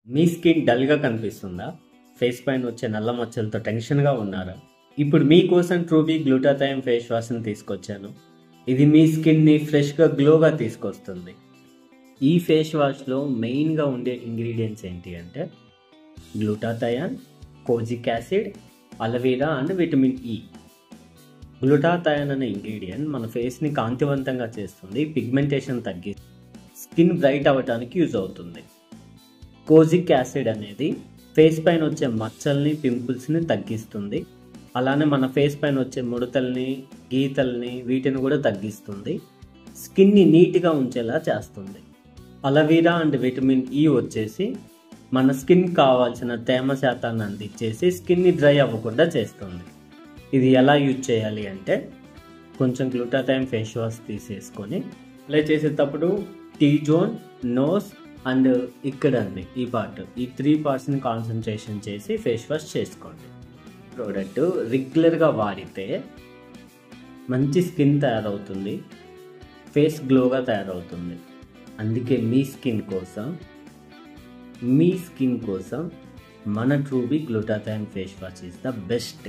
మీ skin డల్గా కనిపిస్తుందా? Face పైన వచ్చే నల్ల మచ్చలతో టెన్షన్గా ఉన్నారా? ఇప్పుడు మీకోసం ట్రూబీ గ్లూటాథైన్ ఫేస్ వాష్ని తీసుకొచ్చాను. ఇది మీ స్కిన్ని ఫ్రెష్గా గ్లోగా తీసుకొస్తుంది. ఈ ఫేస్ వాష్లో మెయిన్గా ఉండే ఇంగ్రీడియంట్స్ ఏంటి అంటే glutathione, kojic acid, aloe vera and vitamin E. Glutathione అనే ఇంగ్రీడియంట్ మన ఫేస్ని కాంతివంతంగా చేస్తుంది, పిగ్మెంటేషన్ తగ్గిస్తుంది, స్కిన్ బ్రైట్ అవ్వడానికి యూజ్ అవుతుంది. కోజిక్ యాసిడ్ అనేది ఫేస్ పైన వచ్చే మచ్చల్ని, పింపుల్స్ని తగ్గిస్తుంది. అలానే మన ఫేస్ పైన వచ్చే ముడతల్ని, గీతల్ని వీటిని కూడా తగ్గిస్తుంది. స్కిన్ని నీట్గా ఉంచేలా చేస్తుంది. అలోవెరా అండ్ విటమిన్ ఈ వచ్చేసి మన స్కిన్ కావాల్సిన తేమ శాతాన్ని అందించేసి స్కిన్ని డ్రై అవ్వకుండా చేస్తుంది. ఇది ఎలా యూజ్ చేయాలి అంటే కొంచెం గ్లూటాథైన్ ఫేస్ వాష్ తీసేసుకొని అప్లై చేసేటప్పుడు టీ జోన్, నోస్ అండ్ ఇక్కడ అండి ఈ పార్ట్, ఈ 3 పార్ట్స్ని కాన్సన్ట్రేషన్ చేసి ఫేస్ వాష్ చేసుకోండి. ప్రోడక్ట్ రెగ్యులర్గా వాడితే మంచి స్కిన్ తయారవుతుంది, ఫేస్ గ్లోగా తయారవుతుంది. అందుకే మీ స్కిన్ కోసం మన ట్రూబీ glutathione face wash is the best.